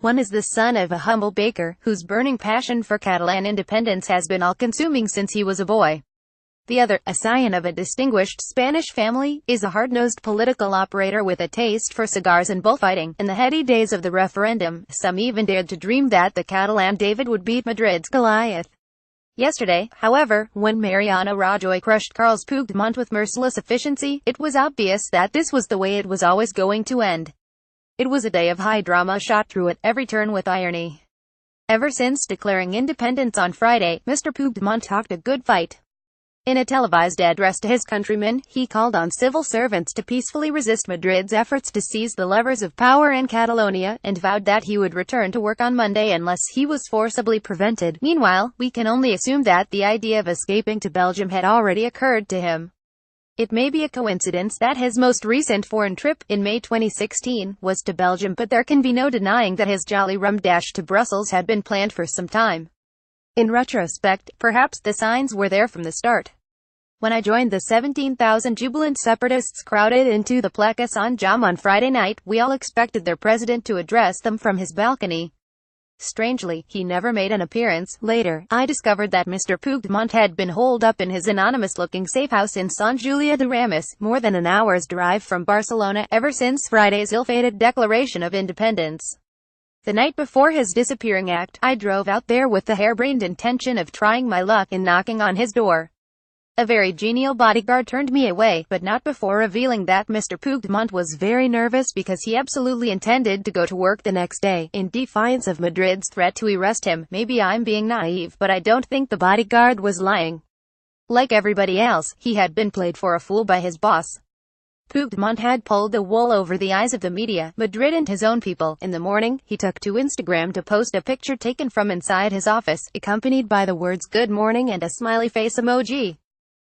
One is the son of a humble baker, whose burning passion for Catalan independence has been all-consuming since he was a boy. The other, a scion of a distinguished Spanish family, is a hard-nosed political operator with a taste for cigars and bullfighting. In the heady days of the referendum, some even dared to dream that the Catalan David would beat Madrid's Goliath. Yesterday, however, when Mariano Rajoy crushed Carles Puigdemont with merciless efficiency, it was obvious that this was the way it was always going to end. It was a day of high drama shot through at every turn with irony. Ever since declaring independence on Friday, Mr. Puigdemont talked a good fight. In a televised address to his countrymen, he called on civil servants to peacefully resist Madrid's efforts to seize the levers of power in Catalonia, and vowed that he would return to work on Monday unless he was forcibly prevented. Meanwhile, we can only assume that the idea of escaping to Belgium had already occurred to him. It may be a coincidence that his most recent foreign trip, in May 2016, was to Belgium, but there can be no denying that his jolly rum dash to Brussels had been planned for some time. In retrospect, perhaps the signs were there from the start. When I joined the 17,000 jubilant separatists crowded into the Plaça Sant Jaume on Friday night, we all expected their president to address them from his balcony. Strangely, he never made an appearance. Later, I discovered that Mr. Puigdemont had been holed up in his anonymous-looking safe-house in Sant Julià de Ramis, more than an hour's drive from Barcelona, ever since Friday's ill-fated declaration of independence. The night before his disappearing act, I drove out there with the harebrained intention of trying my luck in knocking on his door. A very genial bodyguard turned me away, but not before revealing that Mr. Puigdemont was very nervous because he absolutely intended to go to work the next day, in defiance of Madrid's threat to arrest him. Maybe I'm being naive, but I don't think the bodyguard was lying. Like everybody else, he had been played for a fool by his boss. Puigdemont had pulled the wool over the eyes of the media, Madrid and his own people. In the morning, he took to Instagram to post a picture taken from inside his office, accompanied by the words "Good morning" and a smiley face emoji.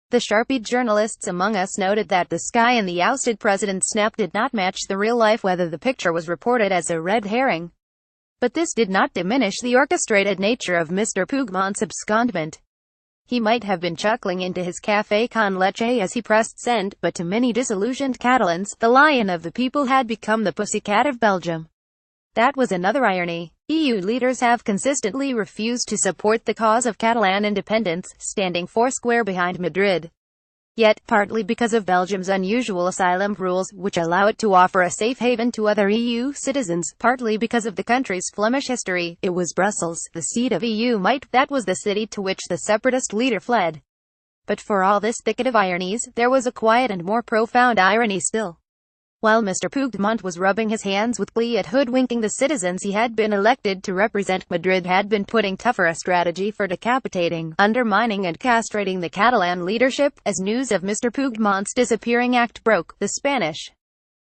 The sharp-eyed journalists among us noted that the sky in the ousted president's snap did not match the real life, whether the picture was reported as a red herring. But this did not diminish the orchestrated nature of Mr. Puigdemont's abscondment. He might have been chuckling into his café con leche as he pressed send, but to many disillusioned Catalans, the lion of the people had become the pussycat of Belgium. That was another irony. EU leaders have consistently refused to support the cause of Catalan independence, standing foursquare behind Madrid. Yet, partly because of Belgium's unusual asylum rules, which allow it to offer a safe haven to other EU citizens, partly because of the country's Flemish history, it was Brussels, the seat of EU might, that was the city to which the separatist leader fled. But for all this thicket of ironies, there was a quiet and more profound irony still. While Mr. Puigdemont was rubbing his hands with glee at hoodwinking the citizens he had been elected to represent, Madrid had been putting tougher a strategy for decapitating, undermining and castrating the Catalan leadership. As news of Mr. Puigdemont's disappearing act broke, the Spanish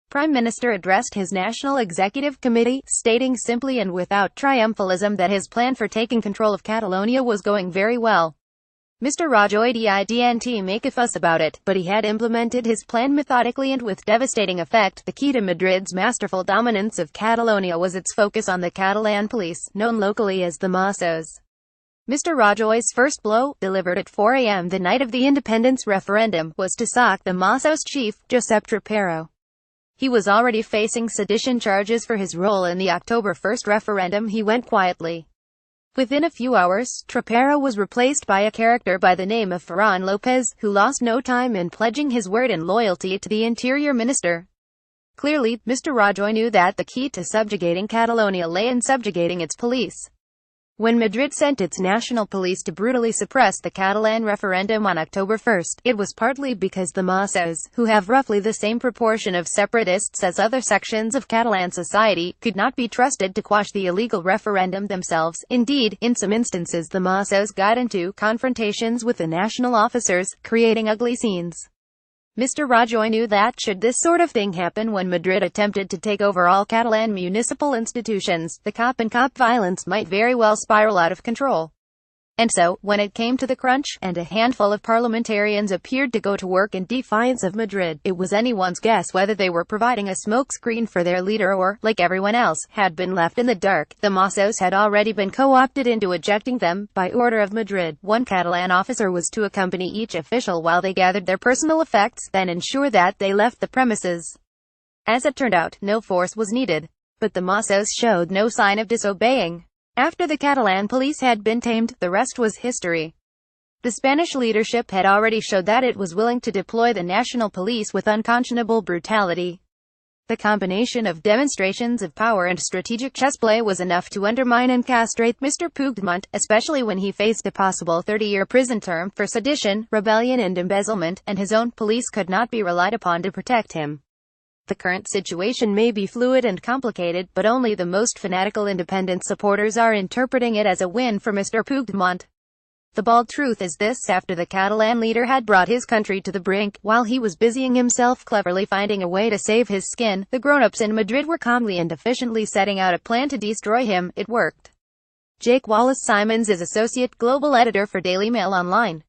Prime Minister addressed his National Executive Committee, stating simply and without triumphalism that his plan for taking control of Catalonia was going very well. Mr. Rajoy didn't make a fuss about it, but he had implemented his plan methodically and with devastating effect. The key to Madrid's masterful dominance of Catalonia was its focus on the Catalan police, known locally as the Mossos. Mr. Rajoy's first blow, delivered at 4 a.m. the night of the independence referendum, was to sack the Mossos chief, Josep Trapero. He was already facing sedition charges for his role in the October 1 referendum. He went quietly. Within a few hours, Trapero was replaced by a character by the name of Ferran López, who lost no time in pledging his word and loyalty to the Interior Minister. Clearly, Mr. Rajoy knew that the key to subjugating Catalonia lay in subjugating its police. When Madrid sent its national police to brutally suppress the Catalan referendum on October 1, it was partly because the Mossos, who have roughly the same proportion of separatists as other sections of Catalan society, could not be trusted to quash the illegal referendum themselves. Indeed, in some instances the Mossos got into confrontations with the national officers, creating ugly scenes. Mr. Rajoy knew that should this sort of thing happen when Madrid attempted to take over all Catalan municipal institutions, the cop-and-cop violence might very well spiral out of control. And so, when it came to the crunch, and a handful of parliamentarians appeared to go to work in defiance of Madrid, it was anyone's guess whether they were providing a smokescreen for their leader or, like everyone else, had been left in the dark. The Mossos had already been co-opted into ejecting them, by order of Madrid. One Catalan officer was to accompany each official while they gathered their personal effects, then ensure that they left the premises. As it turned out, no force was needed. But the Mossos showed no sign of disobeying. After the Catalan police had been tamed, the rest was history. The Spanish leadership had already showed that it was willing to deploy the national police with unconscionable brutality. The combination of demonstrations of power and strategic chessplay was enough to undermine and castrate Mr. Puigdemont, especially when he faced a possible 30-year prison term for sedition, rebellion and embezzlement, and his own police could not be relied upon to protect him. The current situation may be fluid and complicated, but only the most fanatical independent supporters are interpreting it as a win for Mr. Puigdemont. The bald truth is this: after the Catalan leader had brought his country to the brink, while he was busying himself cleverly finding a way to save his skin, the grown-ups in Madrid were calmly and efficiently setting out a plan to destroy him. It worked. Jake Wallace Simons is Associate Global Editor for Daily Mail Online.